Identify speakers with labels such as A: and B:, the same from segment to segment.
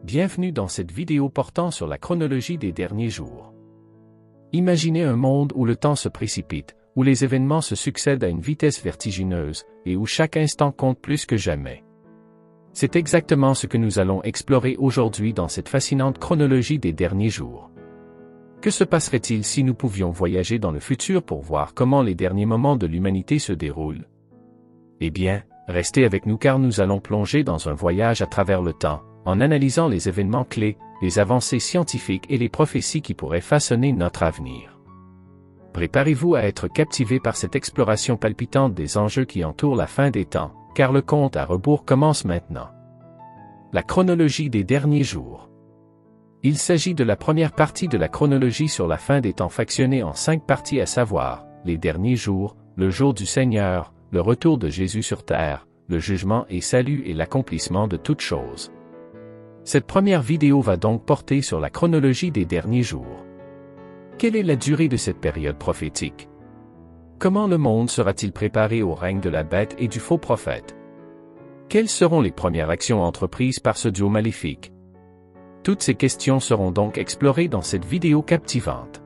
A: Bienvenue dans cette vidéo portant sur la chronologie des derniers jours. Imaginez un monde où le temps se précipite, où les événements se succèdent à une vitesse vertigineuse, et où chaque instant compte plus que jamais. C'est exactement ce que nous allons explorer aujourd'hui dans cette fascinante chronologie des derniers jours. Que se passerait-il si nous pouvions voyager dans le futur pour voir comment les derniers moments de l'humanité se déroulent? Eh bien, restez avec nous car nous allons plonger dans un voyage à travers le temps, en analysant les événements clés, les avancées scientifiques et les prophéties qui pourraient façonner notre avenir. Préparez-vous à être captivé par cette exploration palpitante des enjeux qui entourent la fin des temps, car le compte à rebours commence maintenant. La chronologie des derniers jours. Il s'agit de la première partie de la chronologie sur la fin des temps fractionnée en 5 parties à savoir, les derniers jours, le jour du Seigneur, le retour de Jésus sur terre, le jugement et salut et l'accomplissement de toutes choses. Cette première vidéo va donc porter sur la chronologie des derniers jours. Quelle est la durée de cette période prophétique? Comment le monde sera-t-il préparé au règne de la bête et du faux prophète? Quelles seront les premières actions entreprises par ce duo maléfique? Toutes ces questions seront donc explorées dans cette vidéo captivante.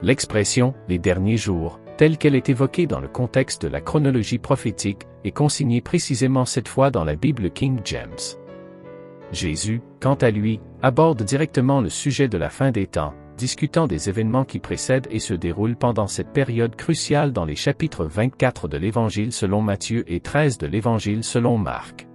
A: L'expression « les derniers jours », telle qu'elle est évoquée dans le contexte de la chronologie prophétique, est consignée précisément cette fois dans la Bible King James. Jésus, quant à lui, aborde directement le sujet de la fin des temps, discutant des événements qui précèdent et se déroulent pendant cette période cruciale dans les chapitres 24 de l'Évangile selon Matthieu et 13 de l'Évangile selon Marc.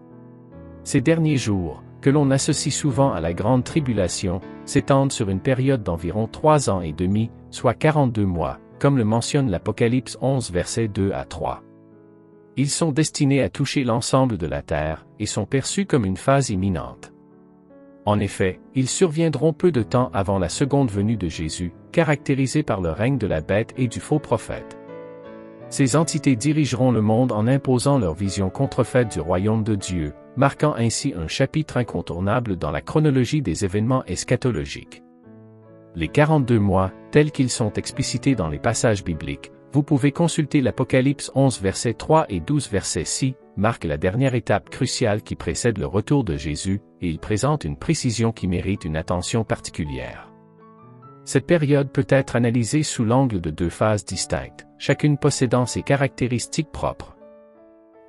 A: Ces derniers jours, que l'on associe souvent à la Grande Tribulation, s'étendent sur une période d'environ 3 ans et demi, soit 42 mois, comme le mentionne l'Apocalypse 11 versets 2 à 3. Ils sont destinés à toucher l'ensemble de la terre, et sont perçus comme une phase imminente. En effet, ils surviendront peu de temps avant la seconde venue de Jésus, caractérisée par le règne de la bête et du faux prophète. Ces entités dirigeront le monde en imposant leur vision contrefaite du royaume de Dieu, marquant ainsi un chapitre incontournable dans la chronologie des événements eschatologiques. Les 42 mois, tels qu'ils sont explicités dans les passages bibliques, vous pouvez consulter l'Apocalypse 11 versets 3 et 12 versets 6, marque la dernière étape cruciale qui précède le retour de Jésus, et il présente une précision qui mérite une attention particulière. Cette période peut être analysée sous l'angle de 2 phases distinctes, chacune possédant ses caractéristiques propres.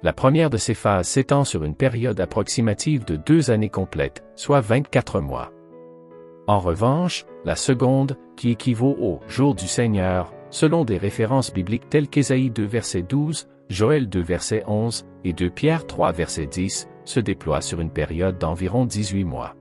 A: La première de ces phases s'étend sur une période approximative de 2 années complètes, soit 24 mois. En revanche, la seconde, qui équivaut au « jour du Seigneur », selon des références bibliques telles qu'Ésaïe 2 verset 12, Joël 2 verset 11 et 2 Pierre 3 verset 10, se déploie sur une période d'environ 18 mois.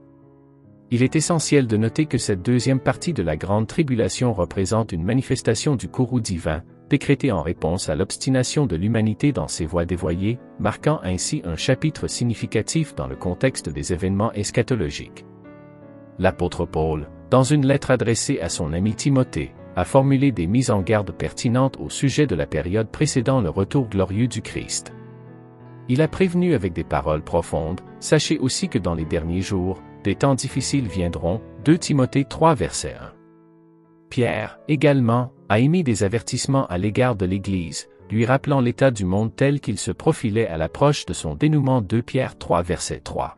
A: Il est essentiel de noter que cette deuxième partie de la Grande Tribulation représente une manifestation du courroux divin, décrétée en réponse à l'obstination de l'humanité dans ses voies dévoyées, marquant ainsi un chapitre significatif dans le contexte des événements eschatologiques. L'apôtre Paul, dans une lettre adressée à son ami Timothée, a formulé des mises en garde pertinentes au sujet de la période précédant le retour glorieux du Christ. Il a prévenu avec des paroles profondes, « Sachez aussi que dans les derniers jours, des temps difficiles viendront » 2 Timothée 3 verset 1. Pierre, également, a émis des avertissements à l'égard de l'Église, lui rappelant l'état du monde tel qu'il se profilait à l'approche de son dénouement 2 Pierre 3 verset 3.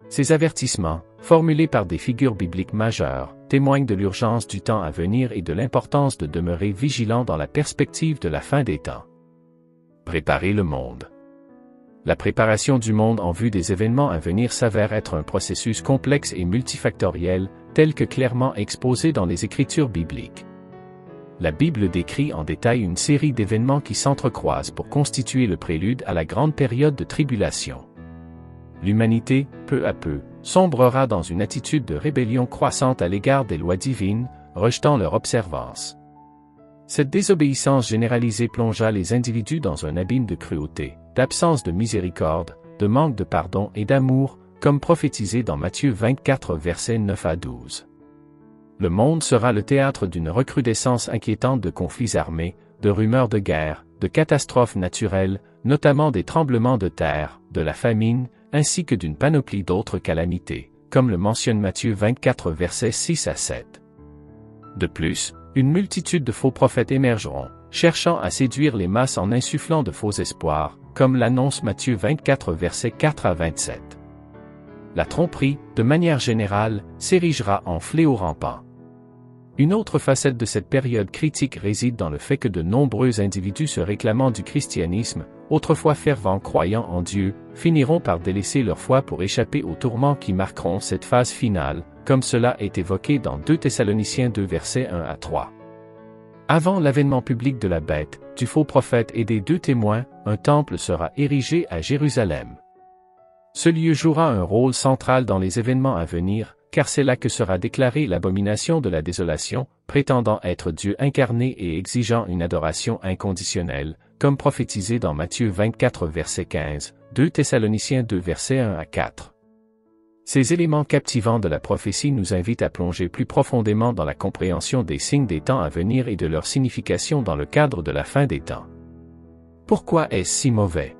A: Ces avertissements, formulés par des figures bibliques majeures, témoignent de l'urgence du temps à venir et de l'importance de demeurer vigilant dans la perspective de la fin des temps. Préparer le monde. La préparation du monde en vue des événements à venir s'avère être un processus complexe et multifactoriel, tel que clairement exposé dans les Écritures bibliques. La Bible décrit en détail une série d'événements qui s'entrecroisent pour constituer le prélude à la grande période de tribulation. L'humanité, peu à peu, sombrera dans une attitude de rébellion croissante à l'égard des lois divines, rejetant leur observance. Cette désobéissance généralisée plongea les individus dans un abîme de cruauté, d'absence de miséricorde, de manque de pardon et d'amour, comme prophétisé dans Matthieu 24 versets 9 à 12. Le monde sera le théâtre d'une recrudescence inquiétante de conflits armés, de rumeurs de guerre, de catastrophes naturelles, notamment des tremblements de terre, de la famine, ainsi que d'une panoplie d'autres calamités, comme le mentionne Matthieu 24 versets 6 à 7. De plus, une multitude de faux prophètes émergeront, cherchant à séduire les masses en insufflant de faux espoirs, comme l'annonce Matthieu 24 versets 4 à 27. la tromperie, de manière générale, s'érigera en fléau rampant. Une autre facette de cette période critique réside dans le fait que de nombreux individus se réclamant du christianisme, autrefois fervents croyants en Dieu, finiront par délaisser leur foi pour échapper aux tourments qui marqueront cette phase finale, comme cela est évoqué dans 2 Thessaloniciens 2 versets 1 à 3. Avant l'avènement public de la bête, du faux prophète et des 2 témoins, un temple sera érigé à Jérusalem. Ce lieu jouera un rôle central dans les événements à venir, car c'est là que sera déclarée l'abomination de la désolation, prétendant être Dieu incarné et exigeant une adoration inconditionnelle, comme prophétisé dans Matthieu 24 verset 15, 2 Thessaloniciens 2 versets 1 à 4. Ces éléments captivants de la prophétie nous invitent à plonger plus profondément dans la compréhension des signes des temps à venir et de leur signification dans le cadre de la fin des temps. Pourquoi est-ce si mauvais?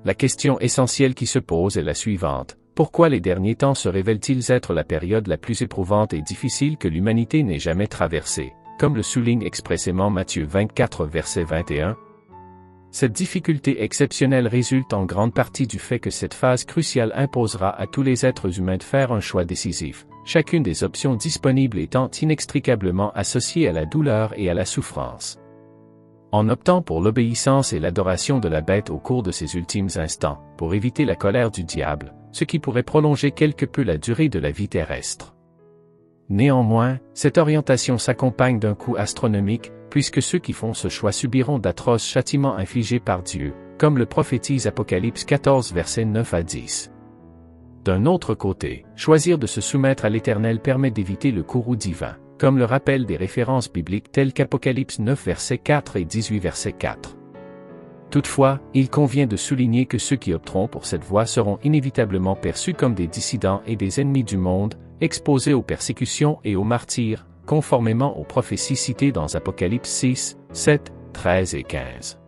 A: La question essentielle qui se pose est la suivante. Pourquoi les derniers temps se révèlent-ils être la période la plus éprouvante et difficile que l'humanité n'ait jamais traversée, comme le souligne expressément Matthieu 24 verset 21? Cette difficulté exceptionnelle résulte en grande partie du fait que cette phase cruciale imposera à tous les êtres humains de faire un choix décisif, chacune des options disponibles étant inextricablement associée à la douleur et à la souffrance. En optant pour l'obéissance et l'adoration de la bête au cours de ces ultimes instants, pour éviter la colère du diable, ce qui pourrait prolonger quelque peu la durée de la vie terrestre. Néanmoins, cette orientation s'accompagne d'un coût astronomique, puisque ceux qui font ce choix subiront d'atroces châtiments infligés par Dieu, comme le prophétise Apocalypse 14 versets 9 à 10. D'un autre côté, choisir de se soumettre à l'Éternel permet d'éviter le courroux divin, comme le rappellent des références bibliques telles qu'Apocalypse 9 versets 4 et 18 verset 4. Toutefois, il convient de souligner que ceux qui opteront pour cette voie seront inévitablement perçus comme des dissidents et des ennemis du monde, exposés aux persécutions et aux martyrs, conformément aux prophéties citées dans Apocalypse 6, 7, 13 et 15.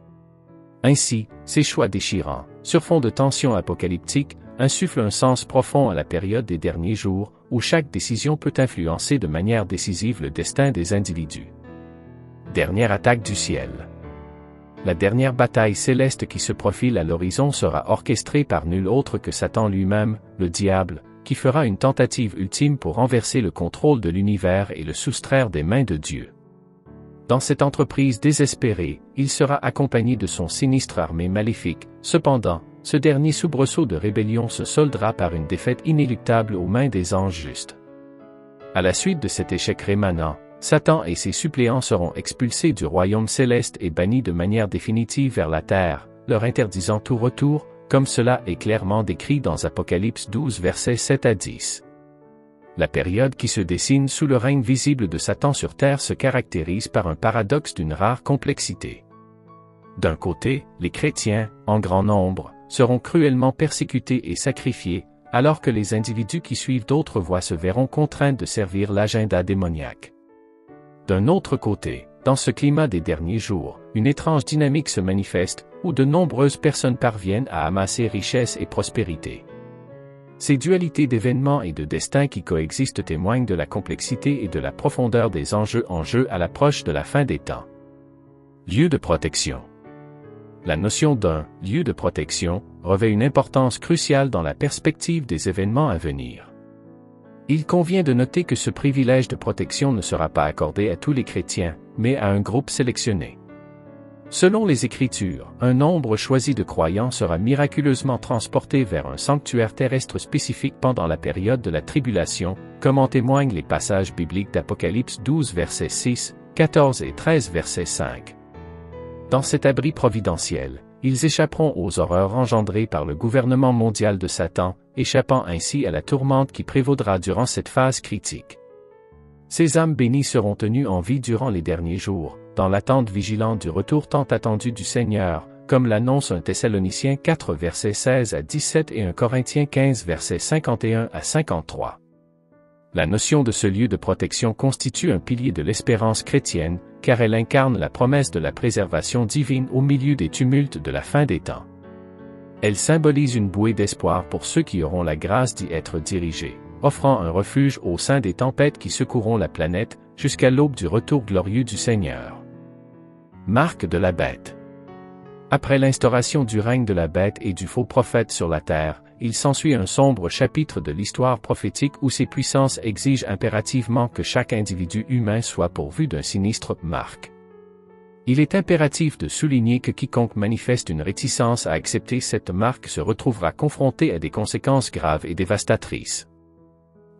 A: Ainsi, ces choix déchirants, sur fond de tensions apocalyptiques, insufflent un sens profond à la période des derniers jours, où chaque décision peut influencer de manière décisive le destin des individus. Dernière attaque du ciel. La dernière bataille céleste qui se profile à l'horizon sera orchestrée par nul autre que Satan lui-même, le diable, qui fera une tentative ultime pour renverser le contrôle de l'univers et le soustraire des mains de Dieu. Dans cette entreprise désespérée, il sera accompagné de son sinistre armée maléfique. Cependant, ce dernier soubresaut de rébellion se soldera par une défaite inéluctable aux mains des anges justes. À la suite de cet échec rémanent, Satan et ses suppléants seront expulsés du royaume céleste et bannis de manière définitive vers la terre, leur interdisant tout retour, comme cela est clairement décrit dans Apocalypse 12 versets 7 à 10. La période qui se dessine sous le règne visible de Satan sur terre se caractérise par un paradoxe d'une rare complexité. D'un côté, les chrétiens, en grand nombre, seront cruellement persécutés et sacrifiés, alors que les individus qui suivent d'autres voies se verront contraints de servir l'agenda démoniaque. D'un autre côté, dans ce climat des derniers jours, une étrange dynamique se manifeste, où de nombreuses personnes parviennent à amasser richesse et prospérité. Ces dualités d'événements et de destins qui coexistent témoignent de la complexité et de la profondeur des enjeux en jeu à l'approche de la fin des temps. Lieu de protection. La notion d'un « lieu de protection » revêt une importance cruciale dans la perspective des événements à venir. Il convient de noter que ce privilège de protection ne sera pas accordé à tous les chrétiens, mais à un groupe sélectionné. Selon les Écritures, un nombre choisi de croyants sera miraculeusement transporté vers un sanctuaire terrestre spécifique pendant la période de la tribulation, comme en témoignent les passages bibliques d'Apocalypse 12 versets 6, 14 et 13 versets 5. Dans cet abri providentiel, ils échapperont aux horreurs engendrées par le gouvernement mondial de Satan, échappant ainsi à la tourmente qui prévaudra durant cette phase critique. Ces âmes bénies seront tenues en vie durant les derniers jours, dans l'attente vigilante du retour tant attendu du Seigneur, comme l'annonce 1 Thessaloniciens 4 versets 16 à 17 et 1 Corinthiens 15 versets 51 à 53. La notion de ce lieu de protection constitue un pilier de l'espérance chrétienne, car elle incarne la promesse de la préservation divine au milieu des tumultes de la fin des temps. Elle symbolise une bouée d'espoir pour ceux qui auront la grâce d'y être dirigés, offrant un refuge au sein des tempêtes qui secoueront la planète, jusqu'à l'aube du retour glorieux du Seigneur. Marque de la bête. Après l'instauration du règne de la bête et du faux prophète sur la terre, il s'ensuit un sombre chapitre de l'histoire prophétique où ces puissances exigent impérativement que chaque individu humain soit pourvu d'un sinistre marque. Il est impératif de souligner que quiconque manifeste une réticence à accepter cette marque se retrouvera confronté à des conséquences graves et dévastatrices.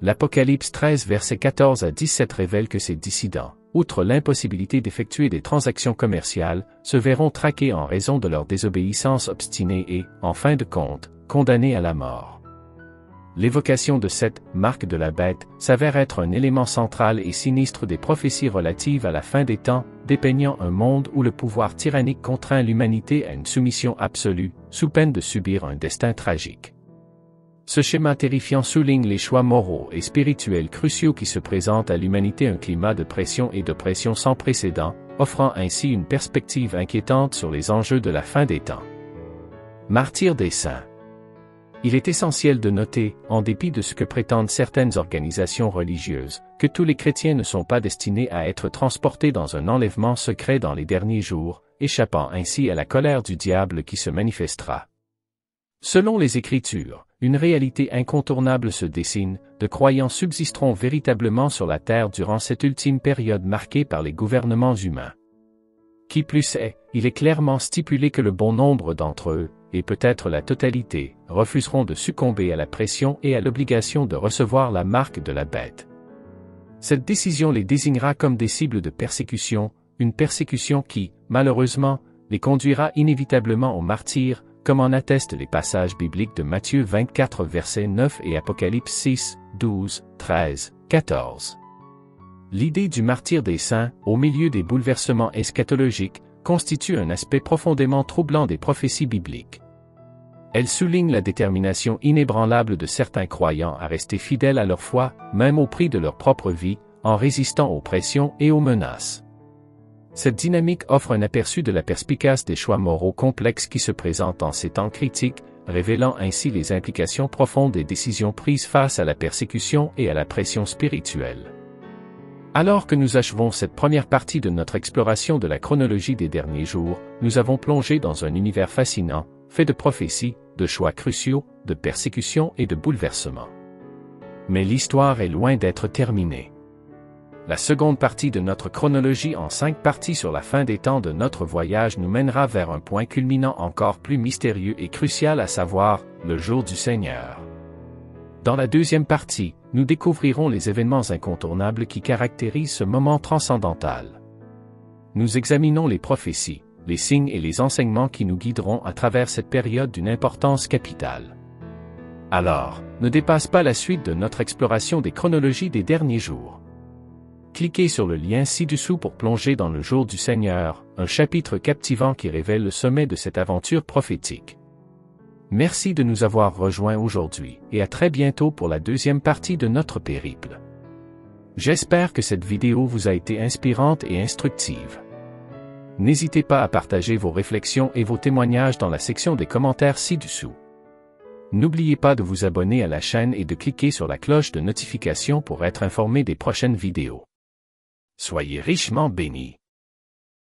A: L'Apocalypse 13 versets 14 à 17 révèle que ces dissidents, outre l'impossibilité d'effectuer des transactions commerciales, se verront traqués en raison de leur désobéissance obstinée et, en fin de compte, condamnés à la mort. L'évocation de cette « marque de la bête » s'avère être un élément central et sinistre des prophéties relatives à la fin des temps, dépeignant un monde où le pouvoir tyrannique contraint l'humanité à une soumission absolue, sous peine de subir un destin tragique. Ce schéma terrifiant souligne les choix moraux et spirituels cruciaux qui se présentent à l'humanité, un climat de pression et d'oppression sans précédent, offrant ainsi une perspective inquiétante sur les enjeux de la fin des temps. Martyrs des saints. Il est essentiel de noter, en dépit de ce que prétendent certaines organisations religieuses, que tous les chrétiens ne sont pas destinés à être transportés dans un enlèvement secret dans les derniers jours, échappant ainsi à la colère du diable qui se manifestera. Selon les Écritures, une réalité incontournable se dessine, de croyants subsisteront véritablement sur la terre durant cette ultime période marquée par les gouvernements humains. Qui plus est, il est clairement stipulé que le bon nombre d'entre eux, et peut-être la totalité, refuseront de succomber à la pression et à l'obligation de recevoir la marque de la bête. Cette décision les désignera comme des cibles de persécution, une persécution qui, malheureusement, les conduira inévitablement au martyre, comme en attestent les passages bibliques de Matthieu 24 versets 9 et Apocalypse 6, 12, 13, 14. L'idée du martyre des saints, au milieu des bouleversements eschatologiques, constitue un aspect profondément troublant des prophéties bibliques. Elle souligne la détermination inébranlable de certains croyants à rester fidèles à leur foi, même au prix de leur propre vie, en résistant aux pressions et aux menaces. Cette dynamique offre un aperçu de la perspicace des choix moraux complexes qui se présentent en ces temps critiques, révélant ainsi les implications profondes des décisions prises face à la persécution et à la pression spirituelle. Alors que nous achevons cette première partie de notre exploration de la chronologie des derniers jours, nous avons plongé dans un univers fascinant, fait de prophéties, de choix cruciaux, de persécutions et de bouleversements. Mais l'histoire est loin d'être terminée. La seconde partie de notre chronologie en 5 parties sur la fin des temps de notre voyage nous mènera vers un point culminant encore plus mystérieux et crucial, à savoir, le jour du Seigneur. Dans la deuxième partie, nous découvrirons les événements incontournables qui caractérisent ce moment transcendantal. Nous examinons les prophéties, les signes et les enseignements qui nous guideront à travers cette période d'une importance capitale. Alors, ne dépasse pas la suite de notre exploration des chronologies des derniers jours. Cliquez sur le lien ci-dessous pour plonger dans le jour du Seigneur, un chapitre captivant qui révèle le sommet de cette aventure prophétique. Merci de nous avoir rejoints aujourd'hui, et à très bientôt pour la deuxième partie de notre périple. J'espère que cette vidéo vous a été inspirante et instructive. N'hésitez pas à partager vos réflexions et vos témoignages dans la section des commentaires ci-dessous. N'oubliez pas de vous abonner à la chaîne et de cliquer sur la cloche de notification pour être informé des prochaines vidéos. Soyez richement bénis.